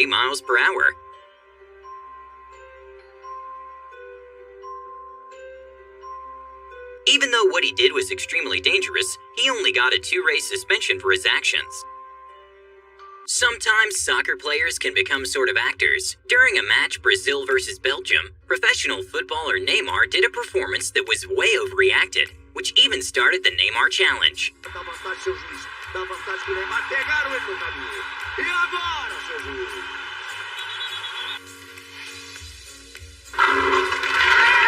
miles per hour. Even though what he did was extremely dangerous, he only got a 2-race suspension for his actions. Sometimes soccer players can become sort of actors. During a match Brazil versus Belgium, professional footballer Neymar did a performance that was way overreacted, which even started the Neymar Challenge.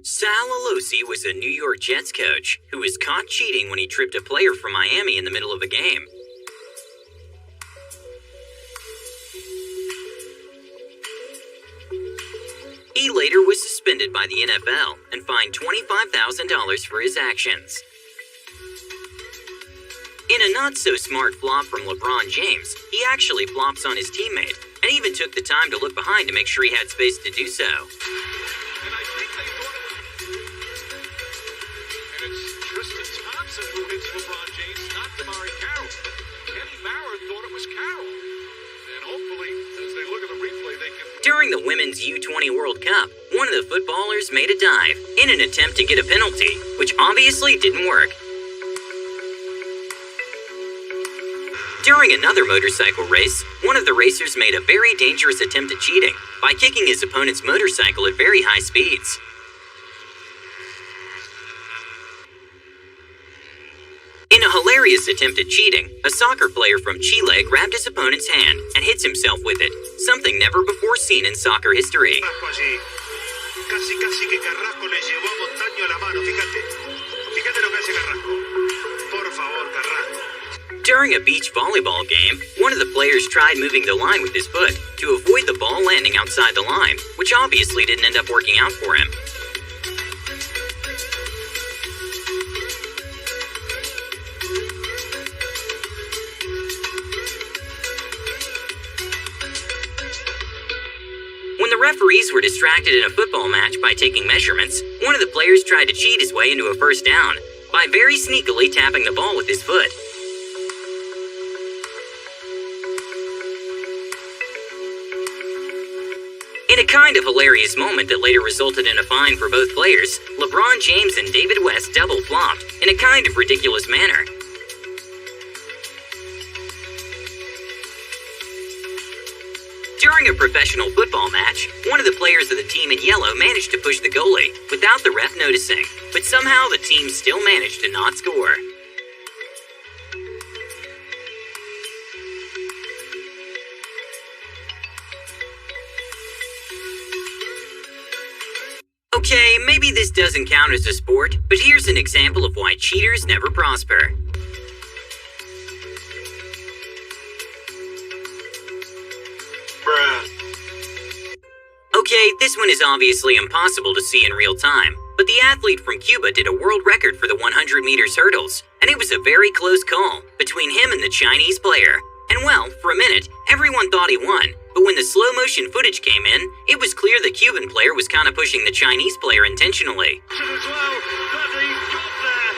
Sal Alosi was a New York Jets coach who was caught cheating when he tripped a player from Miami in the middle of a game. He later was suspended by the NFL and fined $25,000 for his actions. In a not-so-smart flop from LeBron James, he actually flops on his teammate and even took the time to look behind to make sure he had space to do so. Who hits LeBron James, not Damari Carroll. Kenny Maurer thought it was Carroll. And hopefully, as they look at the replay, they can... During the Women's U20 World Cup, one of the footballers made a dive in an attempt to get a penalty, which obviously didn't work. During another motorcycle race, one of the racers made a very dangerous attempt at cheating by kicking his opponent's motorcycle at very high speeds. In a hilarious attempt at cheating, a soccer player from Chile grabbed his opponent's hand and hits himself with it, something never before seen in soccer history. During a beach volleyball game, one of the players tried moving the line with his foot to avoid the ball landing outside the line, which obviously didn't end up working out for him. When the referees were distracted in a football match by taking measurements, one of the players tried to cheat his way into a first down by very sneakily tapping the ball with his foot. In a kind of hilarious moment that later resulted in a fine for both players, LeBron James and David West double flopped in a kind of ridiculous manner. During a professional football match, one of the players of the team in yellow managed to push the goalie without the ref noticing, but somehow the team still managed to not score. Okay, maybe this doesn't count as a sport, but here's an example of why cheaters never prosper. Okay, this one is obviously impossible to see in real time, but the athlete from Cuba did a world record for the 100 meters hurdles, and it was a very close call between him and the Chinese player. And well, for a minute, everyone thought he won, but when the slow motion footage came in, it was clear the Cuban player was kind of pushing the Chinese player intentionally. As well, but he got there.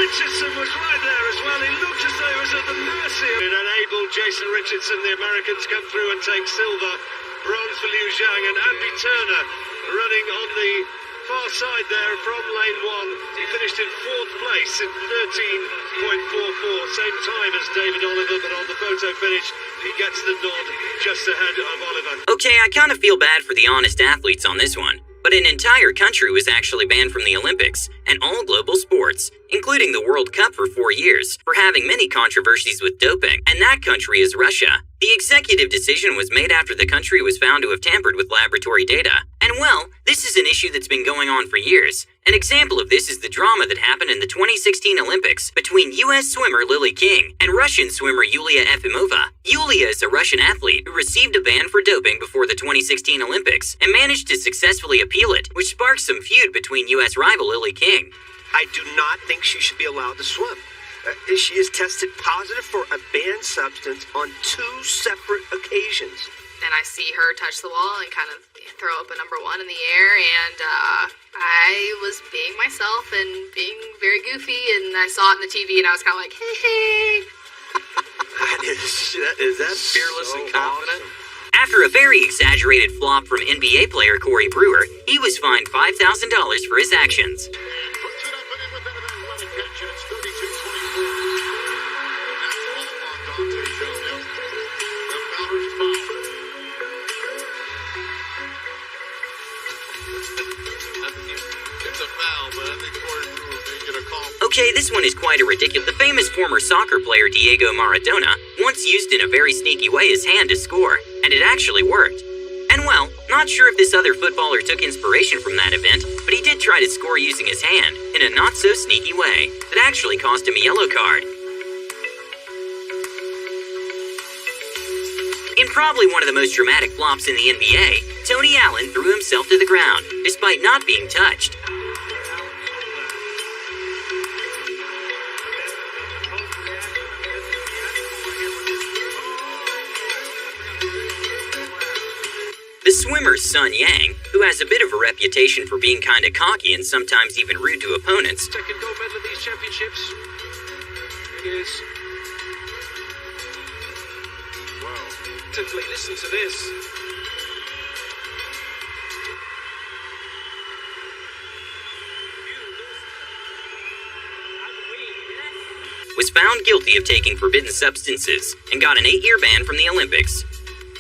Richardson was right there as well. He looked as though he was at the mercy. It enabled Jason Richardson, the Americans, come through and take silver. Bronze for Liu Zhang, and Andy Turner running on the far side there from lane 1. He finished in 4th place in 13.44, same time as David Oliver, but on the photo finish, he gets the nod just ahead of Oliver. Okay, I kind of feel bad for the honest athletes on this one, but an entire country was actually banned from the Olympics and all global sports, including the World Cup for 4 years, for having many controversies with doping, and that country is Russia. The executive decision was made after the country was found to have tampered with laboratory data. And well, this is an issue that's been going on for years. An example of this is the drama that happened in the 2016 Olympics between US swimmer Lily King and Russian swimmer Yulia Efimova. Yulia is a Russian athlete who received a ban for doping before the 2016 Olympics and managed to successfully appeal it, which sparked some feud between US rival Lily King. I do not think she should be allowed to swim. She is tested positive for a banned substance on 2 separate occasions. And I see her touch the wall and kind of throw up a number 1 in the air, and I was being myself and being very goofy, and I saw it on the TV, and I was kind of like, hey, hey. Is that fearless So and confident? Awesome. A very exaggerated flop from NBA player Corey Brewer, he was fined $5,000 for his actions. Puts it up and in with that running catch, and it's 32-24. And that's all on Dante Jones. The Fowler's foul. It's a foul, but I think Corey Brewer may get a call. Okay, this one is quite a ridiculous. The famous former soccer player Diego Maradona once used in a very sneaky way his hand to score, and it actually worked. And well, not sure if this other footballer took inspiration from that event, but he did try to score using his hand in a not-so-sneaky way that actually cost him a yellow card. In probably one of the most dramatic flops in the NBA, Tony Allen threw himself to the ground, despite not being touched. The swimmer's Sun Yang, who has a bit of a reputation for being kinda cocky and sometimes even rude to opponents, Second gold medal of these championships. It is. Wow. Simply listen to this. was found guilty of taking forbidden substances and got an 8-year ban from the Olympics.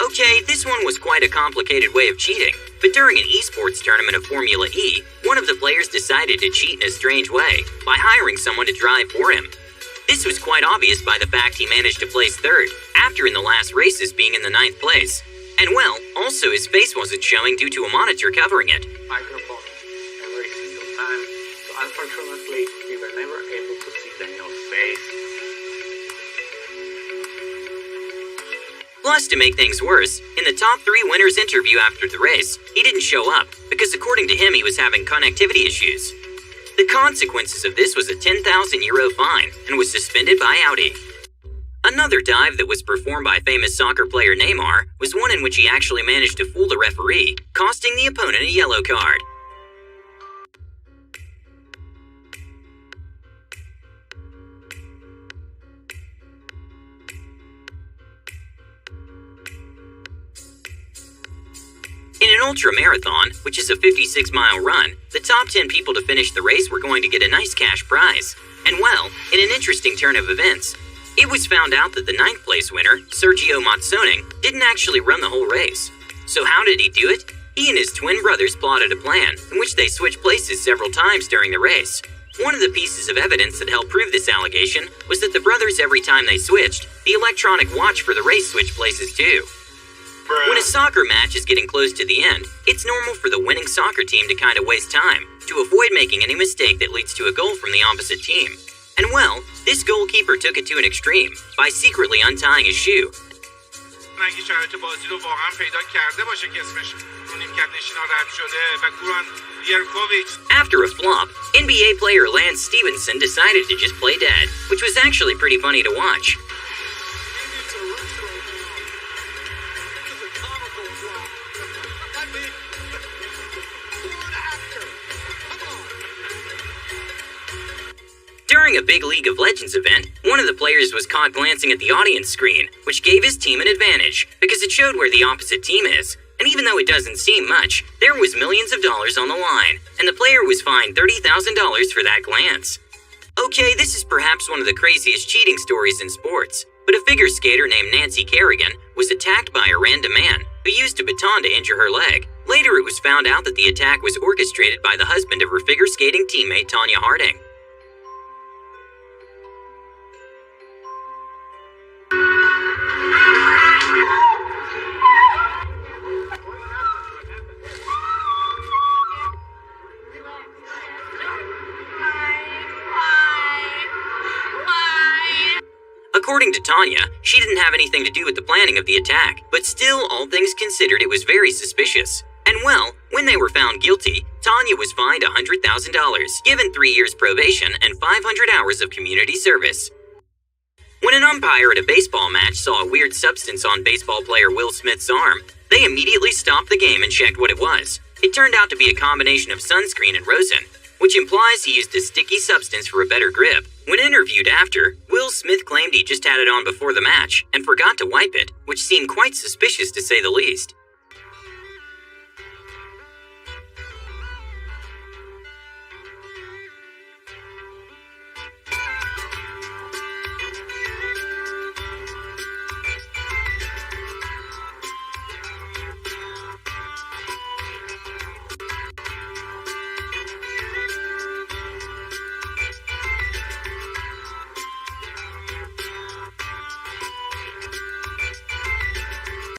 Okay, this one was quite a complicated way of cheating, but during an esports tournament of Formula E, one of the players decided to cheat in a strange way by hiring someone to drive for him. This was quite obvious by the fact he managed to place third, after in the last races being in the 9th place. And well, also his face wasn't showing due to a monitor covering it. Microphone every single time, so unfortunately we were never able to see Daniel's face. Plus, to make things worse, in the top 3 winners interview after the race, he didn't show up because according to him he was having connectivity issues. The consequences of this was a €10,000 fine and was suspended by Audi. Another dive that was performed by famous soccer player Neymar was one in which he actually managed to fool the referee, costing the opponent a yellow card. In an ultra-marathon, which is a 56-mile run, the top 10 people to finish the race were going to get a nice cash prize. And well, in an interesting turn of events, it was found out that the 9th place winner, Sergio Matsoning, didn't actually run the whole race. So how did he do it? He and his twin brothers plotted a plan in which they switched places several times during the race. One of the pieces of evidence that helped prove this allegation was that the brothers, every time they switched, the electronic watch for the race switched places too. When a soccer match is getting close to the end, it's normal for the winning soccer team to kind of waste time to avoid making any mistake that leads to a goal from the opposite team. And well, this goalkeeper took it to an extreme by secretly untying his shoe. اگه شرایط بازی رو واقعا پیدا کرده باشه که اسمش رو نیمکت نشینا رد شده و گوران یرکوویچ. After a flop, NBA player Lance Stevenson decided to just play dead, which was actually pretty funny to watch. During a big League of Legends event, one of the players was caught glancing at the audience screen, which gave his team an advantage, because it showed where the opposite team is. And even though it doesn't seem much, there was millions of dollars on the line, and the player was fined $30,000 for that glance. Okay, this is perhaps one of the craziest cheating stories in sports, but a figure skater named Nancy Kerrigan was attacked by a random man who used a baton to injure her leg. Later, it was found out that the attack was orchestrated by the husband of her figure skating teammate Tanya Harding. According to Tanya, she didn't have anything to do with the planning of the attack, but still, all things considered, it was very suspicious. And well, when they were found guilty, Tanya was fined $100,000, given 3 years probation and 500 hours of community service. When an umpire at a baseball match saw a weird substance on baseball player Will Smith's arm, they immediately stopped the game and checked what it was. It turned out to be a combination of sunscreen and rosin, which implies he used a sticky substance for a better grip. When interviewed after, Will Smith claimed he just had it on before the match and forgot to wipe it, which seemed quite suspicious to say the least.